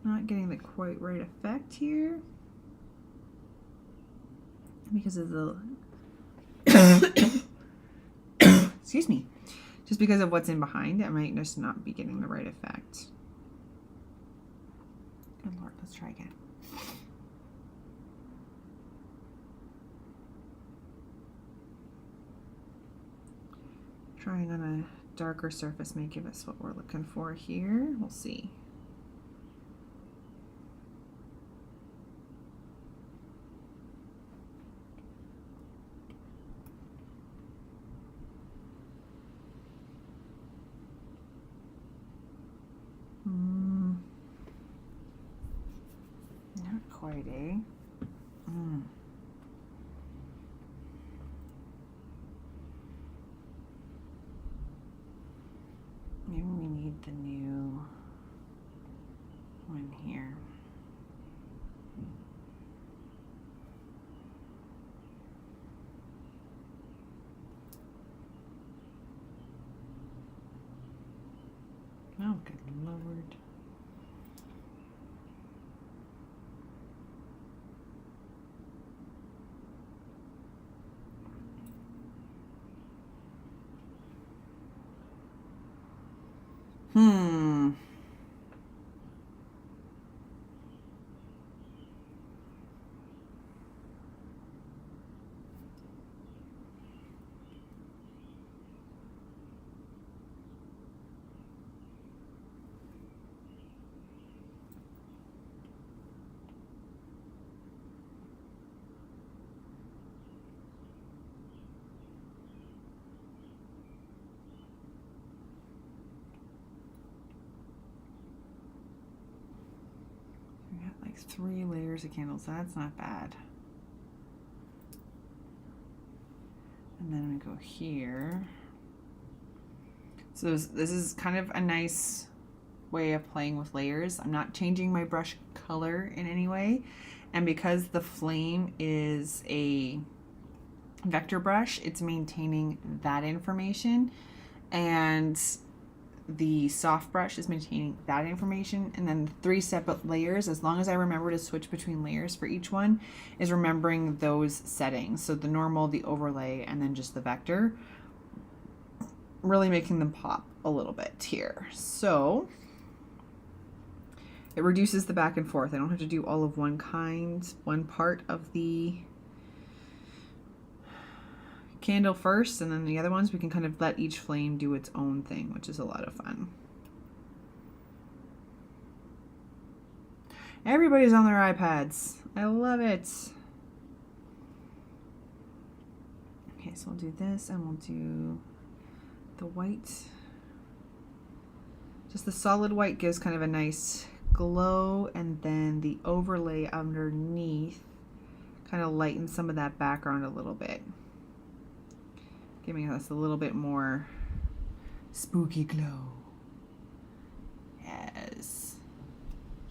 not getting the quite right effect here because of the excuse me, just because of what's in behind it. I might just not be getting the right effect. Good Lord, let's try again. Trying on a darker surface may give us what we're looking for here. We'll see. Not quite, eh? Maybe we need the new one here. Oh, good Lord. Hmm. We got like 3 layers of candles. That's not bad. And then we go here. So this is kind of a nice way of playing with layers. I'm not changing my brush color in any way. And because the flame is a vector brush, it's maintaining that information. And the soft brush is maintaining that information. And then 3 separate layers, as long as I remember to switch between layers for each one, is remembering those settings. So the normal, the overlay, and then just the vector, really making them pop a little bit here. So it reduces the back and forth. I don't have to do all of one part of the candle first, and then the other ones we can kind of let each flame do its own thing, which is a lot of fun. Everybody's on their iPads. I love it. Okay, so we'll do this, and we'll do the white. Just the solid white gives kind of a nice glow, and then the overlay underneath kind of lightens some of that background a little bit, giving us a little bit more spooky glow. Yes.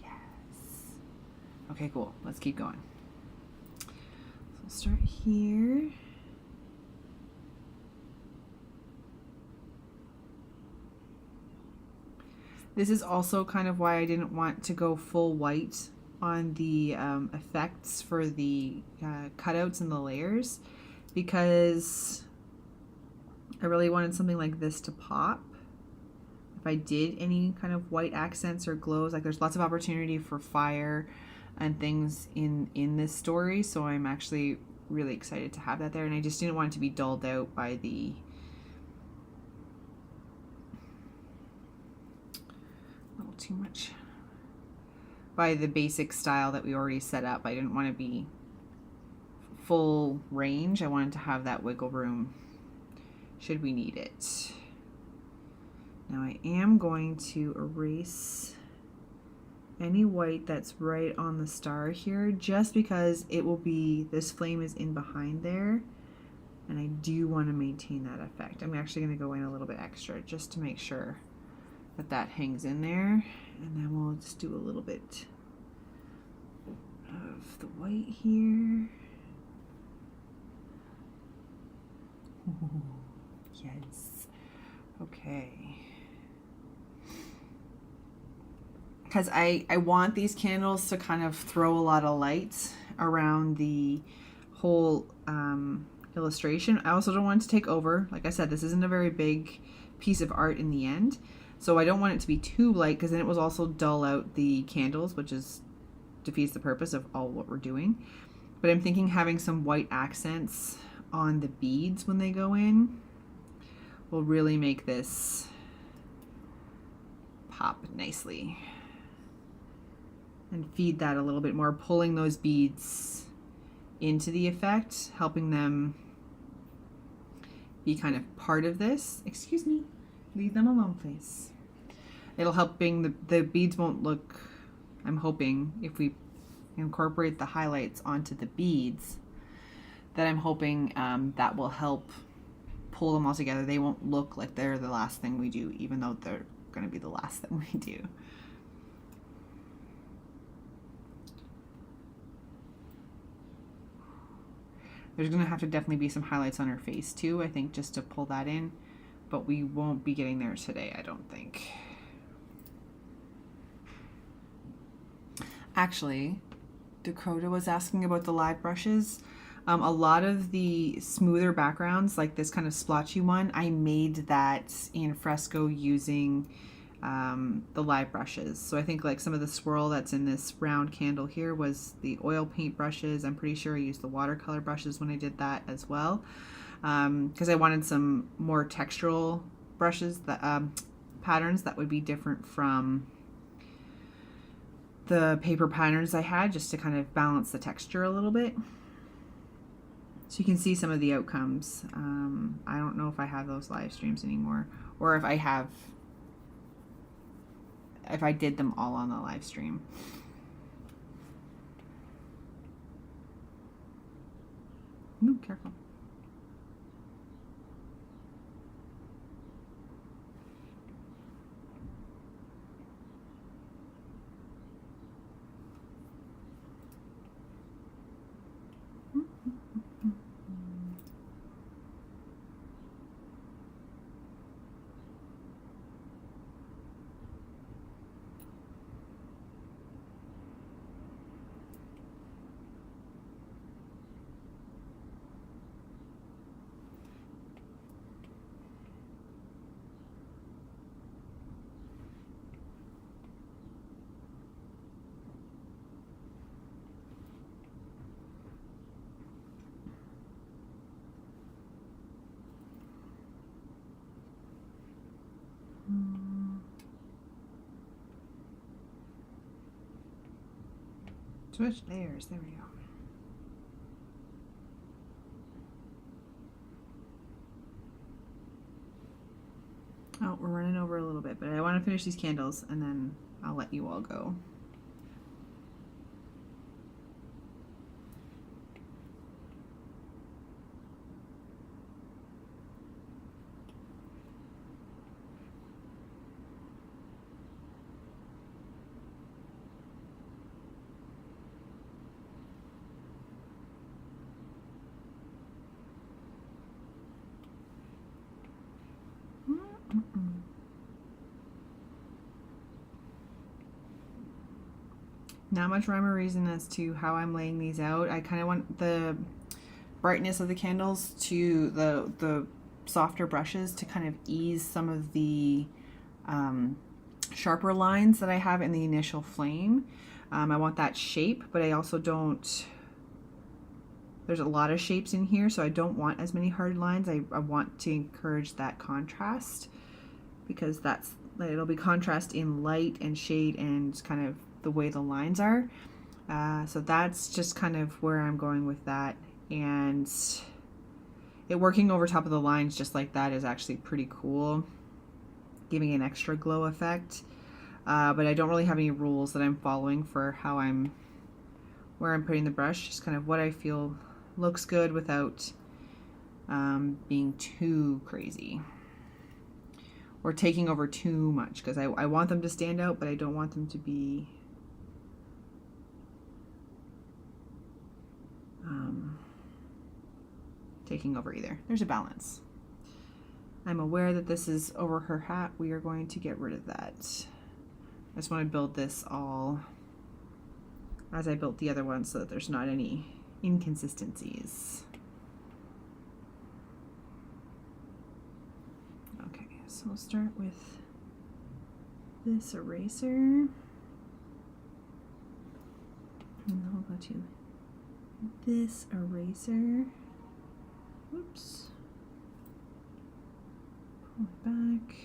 Yes. Okay, cool. Let's keep going. So we'll start here. This is also kind of why I didn't want to go full white on the effects for the cutouts and the layers, because I really wanted something like this to pop. If I did any kind of white accents or glows, like there's lots of opportunity for fire and things in this story, so I'm actually really excited to have that there, and I just didn't want it to be dulled out by the too much by the basic style that we already set up. I didn't want to be full range. I wanted to have that wiggle room should we need it. Now I am going to erase any white that's right on the star here, just because it will be, this flame is in behind there, and I do want to maintain that effect. I'm actually going to go in a little bit extra just to make sure that hangs in there, and then we'll just do a little bit of the white here. Ooh, yes. Okay. Because I want these candles to kind of throw a lot of light around the whole illustration. I also don't want it to take over. Like I said, this isn't a very big piece of art in the end. So I don't want it to be too light, because then it will also dull out the candles, which defeats the purpose of all what we're doing. But I'm thinking having some white accents on the beads when they go in will really make this pop nicely and feed that a little bit more, pulling those beads into the effect, helping them be kind of part of this. Excuse me. Leave them alone, please. It'll help the beads won't look, I'm hoping, if we incorporate the highlights onto the beads, that I'm hoping that will help pull them all together. They won't look like they're the last thing we do, even though they're going to be the last thing we do. There's going to have to definitely be some highlights on her face too, I think, just to pull that in. But we won't be getting there today, I don't think. Actually, Dakota was asking about the live brushes. A lot of the smoother backgrounds, like this kind of splotchy one, I made that in fresco using the live brushes. So I think like some of the swirl that's in this round candle here was the oil paint brushes. I'm pretty sure I used the watercolor brushes when I did that as well, because I wanted some more textural brushes, that patterns that would be different from the paper patterns I had, just to kind of balance the texture a little bit. So you can see some of the outcomes. I don't know if I have those live streams anymore, or if I did them all on the live stream. Ooh, careful. Switch layers, there we go. Oh, we're running over a little bit, but I want to finish these candles and then I'll let you all go. Not much rhyme or reason as to how I'm laying these out. I kind of want the brightness of the candles to the softer brushes to kind of ease some of the sharper lines that I have in the initial flame. I want that shape, but I also don't, there's a lot of shapes in here, so I don't want as many hard lines. I want to encourage that contrast, because it'll be contrast in light and shade and kind of the way the lines are. So that's just kind of where I'm going with that. And it working over top of the lines just like that is actually pretty cool, giving an extra glow effect. But I don't really have any rules that I'm following for where I'm putting the brush, just kind of what I feel looks good without being too crazy or taking over too much, because I want them to stand out, but I don't want them to be taking over either. There's a balance. I'm aware that this is over her hat. We are going to get rid of that. I just want to build this all as I built the other one so that there's not any inconsistencies. Okay, so we'll start with this eraser. And then I'll go to this eraser. Oops. Pull it back.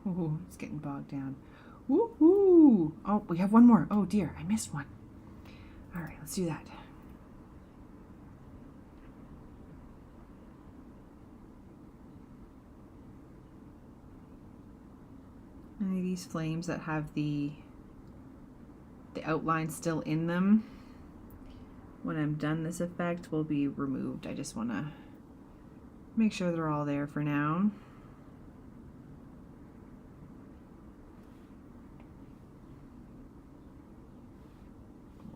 Oh, it's getting bogged down. Woohoo! Oh, we have one more. Oh dear, I missed one. All right, let's do that. Any of these flames that have the outline still in them, when I'm done, this effect will be removed. I just want to make sure they're all there for now.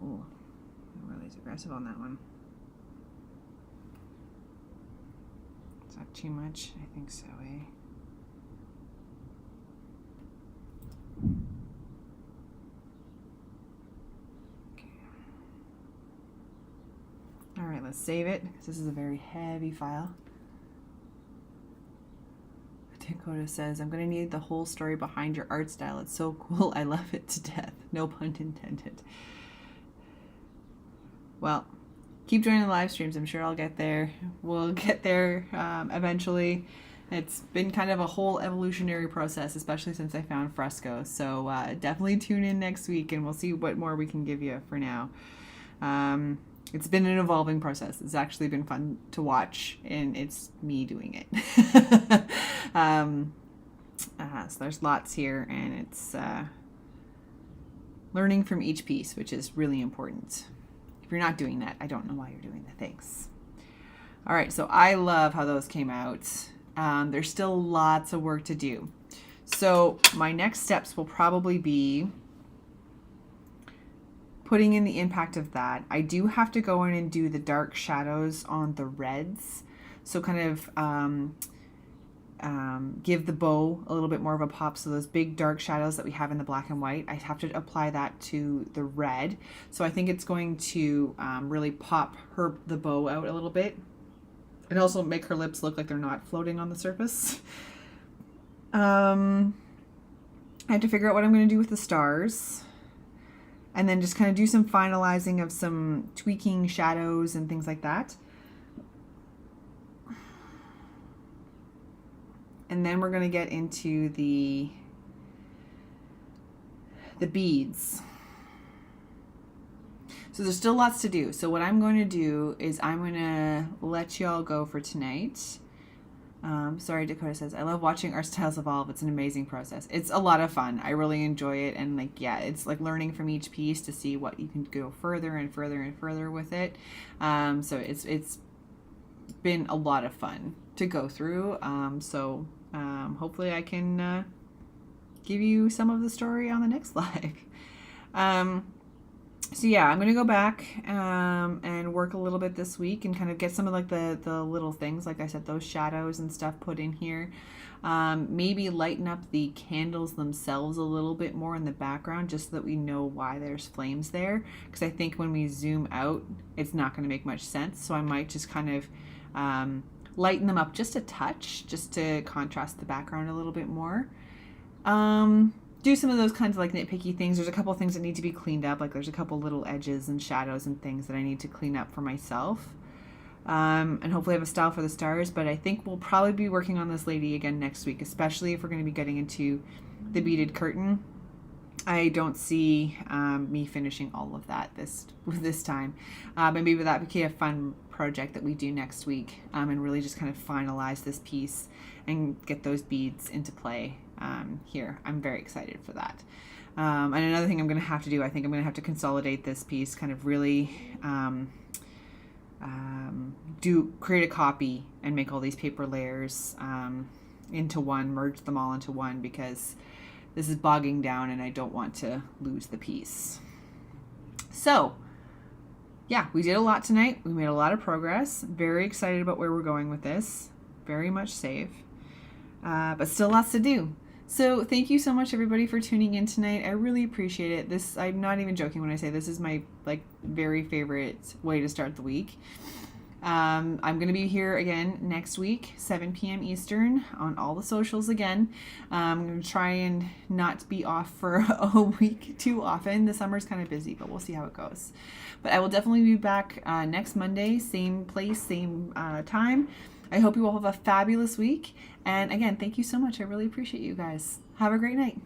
Oh, really aggressive on that one. Is that too much? I think so, eh? Okay. All right, let's save it because this is a very heavy file. Dakota says, I'm going to need the whole story behind your art style. It's so cool. I love it to death. No pun intended. Well, keep joining the live streams. I'm sure I'll get there. We'll get there eventually. It's been kind of a whole evolutionary process, especially since I found fresco. So definitely tune in next week and we'll see what more we can give you for now. It's been an evolving process. It's actually been fun to watch, and it's me doing it. So there's lots here, and it's learning from each piece, which is really important. If you're not doing that, I don't know why you're doing the things. All right, so I love how those came out. There's still lots of work to do. So my next steps will probably be putting in the impact of that. I do have to go in and do the dark shadows on the reds. So kind of give the bow a little bit more of a pop. So those big dark shadows that we have in the black and white, I have to apply that to the red. So I think it's going to really pop the bow out a little bit. And also make her lips look like they're not floating on the surface. I have to figure out what I'm going to do with the stars. And then just kind of do some finalizing of some tweaking shadows and things like that. And then we're going to get into the beads. So there's still lots to do. So what I'm going to do is I'm going to let y'all go for tonight. Sorry, Dakota says, I love watching art styles evolve. It's an amazing process. It's a lot of fun. I really enjoy it. And like, yeah, it's like learning from each piece to see what you can go further and further and further with it. So it's been a lot of fun to go through. Hopefully I can give you some of the story on the next live. So yeah, I'm going to go back and work a little bit this week and kind of get some of like the little things, like I said, those shadows and stuff put in here. Maybe lighten up the candles themselves a little bit more in the background just so that we know why there's flames there. Because I think when we zoom out, it's not going to make much sense. So I might just kind of lighten them up just a touch, just to contrast the background a little bit more. Do some of those kinds of like nitpicky things. There's a couple of things that need to be cleaned up. Like there's a couple little edges and shadows and things that I need to clean up for myself. And hopefully I have a style for the stars, but I think we'll probably be working on this lady again next week, especially if we're going to be getting into the beaded curtain. I don't see me finishing all of that this time. But maybe that would be a fun project that we do next week, and really just kind of finalize this piece and get those beads into play here. I'm very excited for that. And another thing I'm going to have to do, I think I'm going to have to consolidate this piece, kind of really create a copy and make all these paper layers into one, merge them all into one, because this is bogging down and I don't want to lose the piece. So yeah, we did a lot tonight. We made a lot of progress. Very excited about where we're going with this. Very much safe. But still lots to do. So thank you so much, everybody, for tuning in tonight. I really appreciate it. I'm not even joking when I say this is my very favorite way to start the week. I'm going to be here again next week, 7 p.m. Eastern, on all the socials again. I'm going to try and not be off for a week too often. The summer's kind of busy, but we'll see how it goes. But I will definitely be back next Monday, same place, same time. I hope you all have a fabulous week. And again, thank you so much. I really appreciate you guys. Have a great night.